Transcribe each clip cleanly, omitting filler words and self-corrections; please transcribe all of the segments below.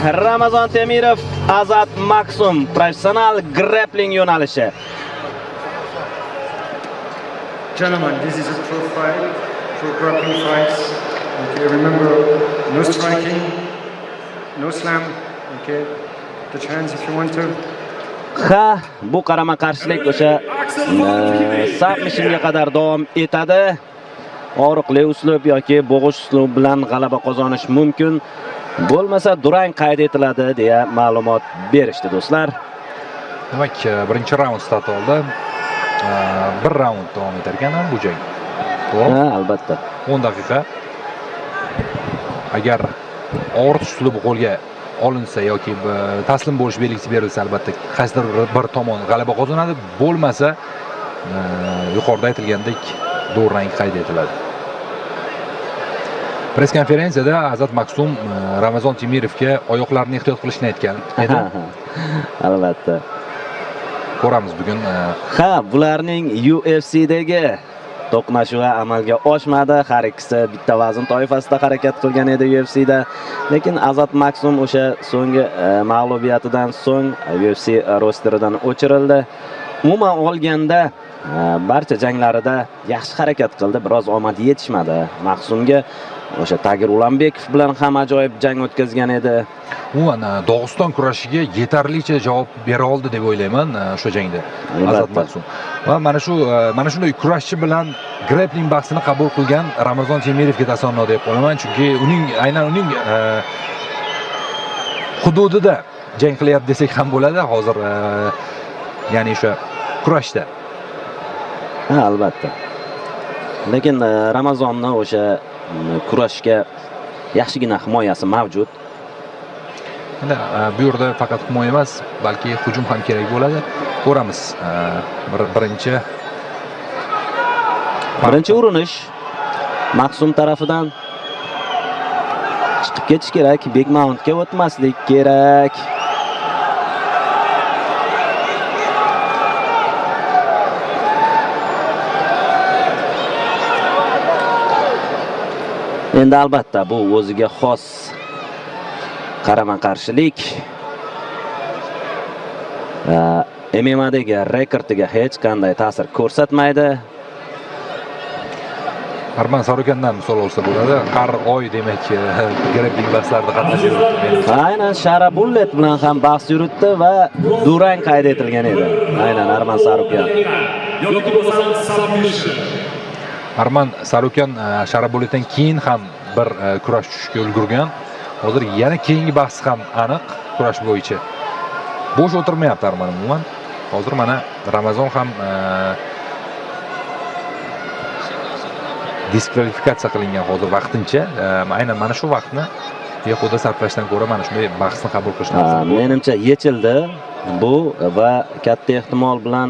Ramazon Temirov, Azat Maksum professional grappling yo'nalishi. Gentlemen, this is a pro fight, pro grappling fights. Okay, remember, no striking, no slam. Okay, touch hands if you want to. Ha, bu qarama-qarshilik o'sha submissionga qadar davom etadi. Og'riqli uslub yoki bo'g'ish uslubi bilan g'alaba qozonish mumkin. Bo'lmasa durang qayd etiladi deya ma'lumot berishdi do'stlar. Demak, birinchi raund start oldi. Bir raund davom etar ekan bu jang. To'g'ri? Ha, albatta. 10 daqiqa. Agar og'ritish uslubi qo'lga olinsa yoki taslim bo'lish belgisi berilsa, albatta qaysidir bir tomon g'alaba qozonadi, bo'lmasa yuqorida aytilgandek durang qayd etiladi. Press konferensiyada Azat Maksum Ramazon Temirovga oyoqlarini ehtiyot qilishni aytgan edi. Albatta. Ko'ramiz bugun. Ha, bularning UFC'dagi to'qnashuvi amalga oshmadi. Har ikkisi bitta vazn toifasida harakat qilgan edi UFC'da. Lekin Azat Maksum o'sha so'nggi mag'lubiyatidan so'ng UFC rosteridan o'chirildi. Umuman olganda barcha janglarida yaxshi harakat qildi, biroz omad yetishmadi. Maksumga o'sha Tagir Ulanbekov bilan ham ajoyib jang o'tkazgan edi. Umuman Dog'iston kurashiga yetarlicha javob bera oldi deb o'ylayman o'sha jangda Azat Maksum. Va mana shunday kurashchi bilan grappling bahsini qabul qilgan Ramazon Temirovga tasanno deb qo'yaman, chunki aynan uning hududida jang qilyapti desak ham bo'ladi hozir, ya'ni o'sha kurashda. Ha, albatta. Lekin Ramazonning o'sha kurashga yaxshigina himoyasi mavjud. Bu yerda faqat himoya emas, balki hujum ham kerak bo'ladi. Ko'ramiz. Birinchi urinish Maksum tarafidan chiqib ketish kerak, big mountga o'tmaslik kerak. Endi albatta bu o'ziga xos qarama-qarshilik. MMAdagi rekordiga hech qanday ta'sir ko'rsatmaydi. Arman Sarukandan misol olsa bo'ladi. Har oy demak grappling bahslarida qatnashib. Aynan Shara Bullet bilan ham bahs yuritdi va durang qayd etilgan edi. Aynan Arman Sarukan. Arman Sarukan Shara Bulletdan keyin ham bir kurash tushishga ulgurgan. Hozir yana keyingi bahs ham aniq kurash bo'yicha. Bo'sh o'tirmayapti Arman umuman. Hozir mana Ramazon ham diskvalifikatsiya qilingan hozir vaqtincha. Aynan mana shu vaqtni behuda sarflashdan ko'ra mana shunday bahsni qabul qilish lozim. Menimcha yechildi bu va katta ehtimol bilan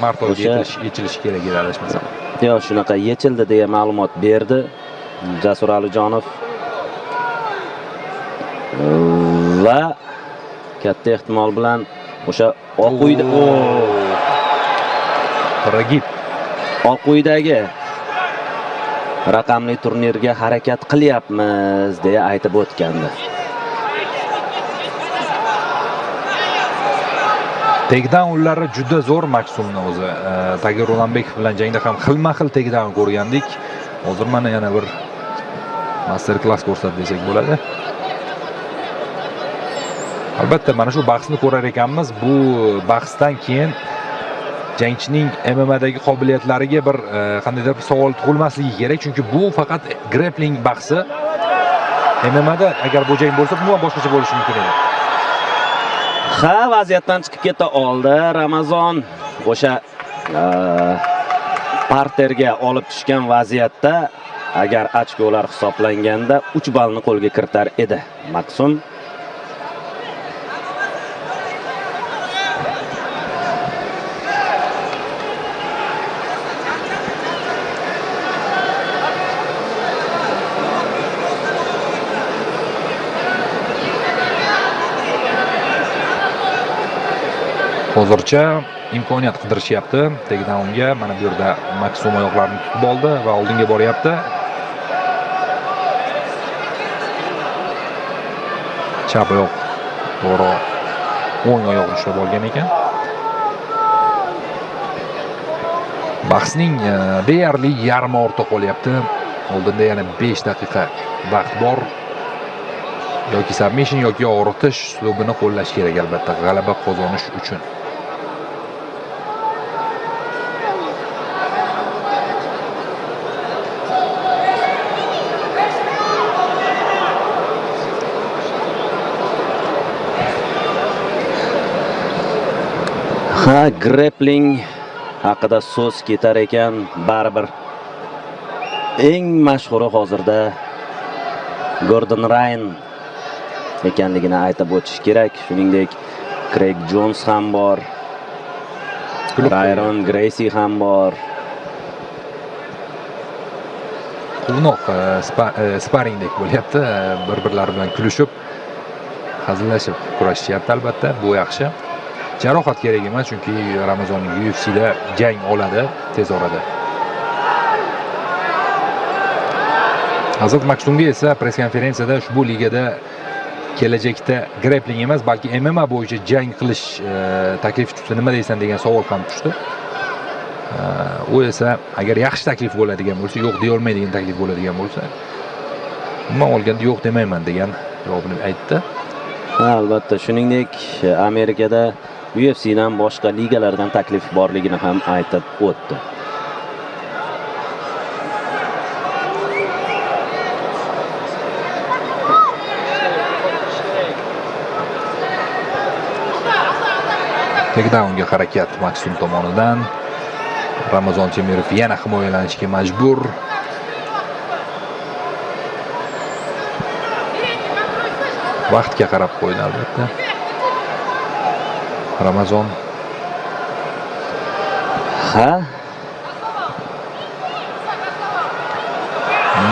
mart oyida yechilishi kerak edi adashmasam. Yo'q, shunaqa yechildi deya ma'lumot berdi Jasur Alijonov. Va katta ehtimol bilan o'sha Oq uydagi raqamli turnirga harakat qilyapmiz deya aytib o'tgandi. Takedownlari juda zo'r Maksumning o'zi. Tagir Ulanbekov bilan jangda ham xilma-xil takedown ko'rgandik. Hozir mana yana bir master class ko'rsatdi desak bo'ladi. Albatta mana shu bahsni ko'rar ekanmiz. Bu bahsdan keyin jangchining MMAdagi qobiliyatlariga bir qandaydir bir savol tug'ilmasligi kerak, chunki bu faqat grappling bahsi. MMAda agar bu jang bo'lsa, umuman boshqacha bo'lishi mumkin edi. Ha, vaziyatdan chiqib keta oldi Ramazon. O'sha parterga olib tushgan vaziyatda agar ochkolar hisoblanganda 3 ballni qo'lga kiritar edi Maksum. Hozircha imkoniyat qidirishyapti takedownga. Mana bu yerda Maksum oyoqlarini tutib oldi va oldinga boryapti. Chap oyoq To'g'ri o'ng oyoq ushlab olgan ekan. Bahsning deyarli yarmi ortda qolyapti. Oldinda yana 5 daqiqa vaqt bor. Yoki submission yoki og'ritish uslubini qo'llash kerak albatta g'alaba qozonish uchun. Ha, grappling haqida so'z ketar ekan, baribir eng mashhuri hozirda Gordon Ryan ekanligini aytib o'tish kerak. Shuningdek, Craig Jones ham bor, Ryan Gracie ham bor. Quvnoq sparringdek bo'lyapti, bir-birlari bilan kulishib, hazillashib kurashishyapti albatta, bu yaxshi. Jarohat kerak emas, chunki Ramazon UFC'da jang oladi tez orada. Azat Maksumga esa press konferensiyada ushbu ligada kelajakda grappling emas, balki MMA bo'yicha jang qilish taklif tushdi. Nima deysan degan savol ham tushdi. U esa agar yaxshi taklif bo'ladigan bo'lsa, yo'q deya olmaydigan taklif bo'ladigan bo'lsa, umuman olganda yo'q demayman degan javobini aytdi. Albatta, shuningdek, Amerikada UFC dan boshqa ligalardan taklif borligini ham aytib o'tdi. Takedownga harakat Maksum tomonidan. Ramazon Temirov yana himoyalanishga majbur. Vaqtga qarab qo'ydi albatta. Ramazon. Ha?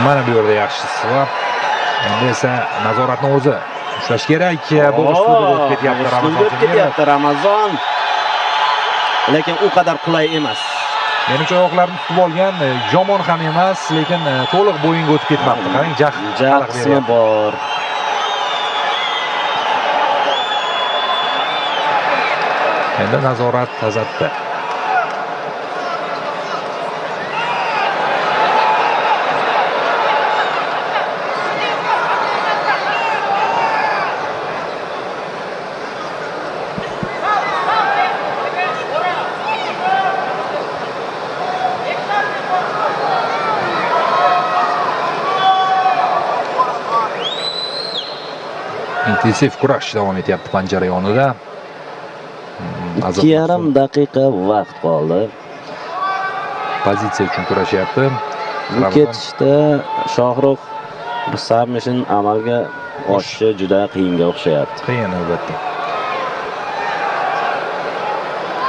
Mana bu yerda yaxshi svap. Endi esa nazoratni o'zi ushlash kerak. Bu uslubda o'tib ketyapti Ramazon. Lekin u qadar qulay emas. Menimcha oyoqlarini tutib olgan, yomon ham emas, lekin to'liq bo'yinga o'tib ketmabdi. Qarang, jah qismi bor. Endi nazorat Azatda. Intensiv kurash davom etyapti panjara yonida. 2,5 daqiqa vaqt qoldi. Pozitsiya uchun kurashyapti. Bu ketishda Shohruh bir submission amalga oshishi juda qiyinga o'xshayapti. Qiyin albatta.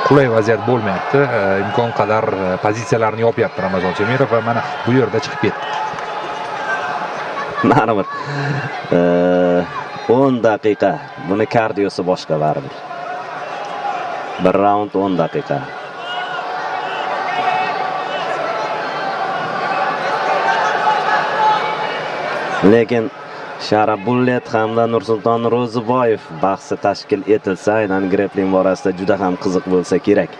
Qulay vaziyat bo'lmayapti. Imkon qadar pozitsiyalarni yopyapti Ramazon Temirov va mana bu yerda chiqib ketdi. Baribir 10 daqiqa. Buni kardiosi boshqa baribir. Bir raund 10 daqiqa. Lekin Sharabullet hamda Nursulton Ro'ziboyev bahsi tashkil etilsa, aynan grappling borasida juda ham qiziq bo'lsa kerak.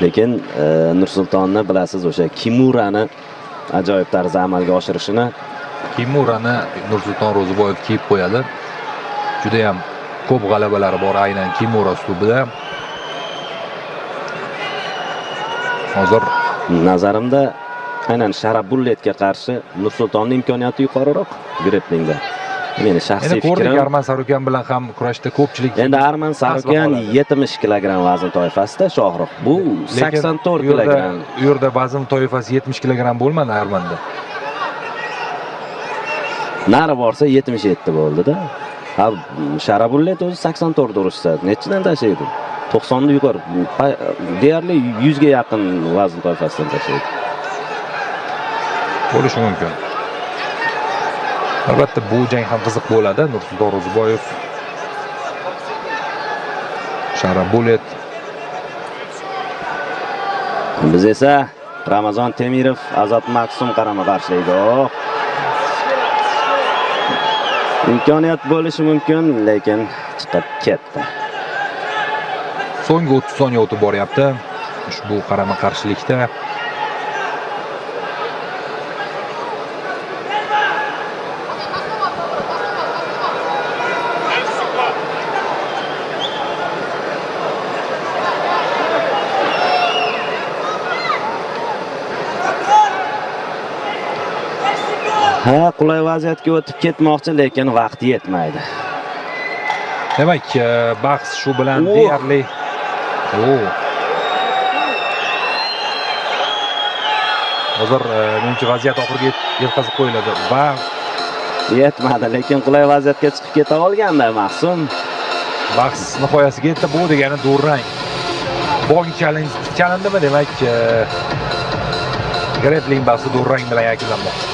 Lekin Nursultonni bilasiz, o'sha Kimurani ajoyib tarzda amalga oshirishini. Kimurani Nursulton Ro'ziboyev kiyib qo'yadi. Juda ham ko'p g'alabalari bor aynan Kimura uslubida. Hozir nazarimda aynan Sharabulletga qarshi Nursultonning imkoniyati yuqoriroq grapplingda. Meni shaxsiy fikrim. Arman Sarukan bilan ham kurashda ko'pchilik. Endi Arman Sarukan 70 kilogramm vazn toifasida, Shohruh bu 84 kilogramm. U yerda vazn toifasi 70 kilogramm bo'lmadi Armanda. Nari borsa 77 bo'ldi-da. Ha, Sharabullet o'zi 84 urishsa, nechidan tashlaydi? 90 ni yuqori. Deyarli 100 ga yaqin vazn toifasidan tashlaydi. Bo'lishi mumkin. Albatta bu jang ham qiziq bo'ladi. Nursulton Ro'ziboyev, Sharabullet. Biz esa Ramazon Temirov, Azat Maksum qarama qarshilaydi. imkoniyat bo'lishi mumkin, lekin chiqib ketdi. So'nggi 30 soniya o'tib boryapti. Ushbu qarama-qarshilikda Ha, qulay vaziyatga o'tib ketmoqchi, lekin vaqti yetmaydi. demak, bahs shu bilan Oh. deyarli hozir menimcha vaziyat oxiriga yetkazib qo'yiladi va Yetmadi, lekin qulay vaziyatga chiqib keta olganda Mahsum bahs nihoyasiga yetdi. Bu degani durang. Bong challenge chalindimi? Demak, grappling bahsi durang bilan yakunlanmoqda.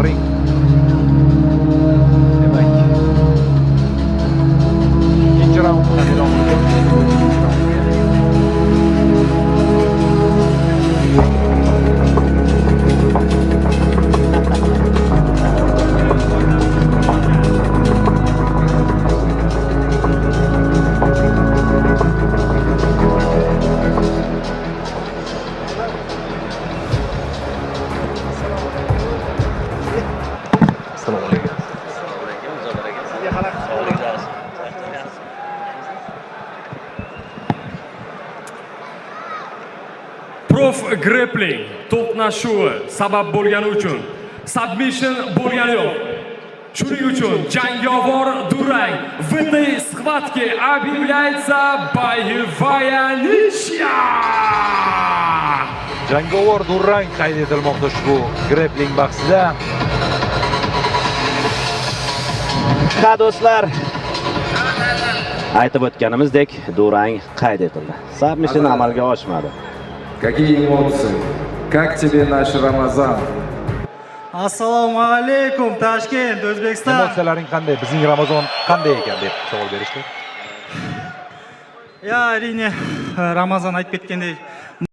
Ring. Demak, ikkinchi raunddan e'lon Assalomu alaykum. Prof Grappling to'qnashuvi sabab bo'lgani uchun submission bo'lgani yo'q. Shuning uchun jangovar durang в этой схватке объявляется боевая ничья. Jangovar durang qayd etilmoqda ushbu grappling bahsida. Ha do'stlar, aytib o'tganimizdek, durang qayd etildi. Submission amalga oshmadi. Какие эмоции? Как тебе наш Рамазан? Assalomu alaykum Toshkent, O'zbekiston. Emotsiyalaring qanday? Bizning Ramazon qanday ekan deb savol berishdi. Ya, әрине, Ramazon aytib ketgandek,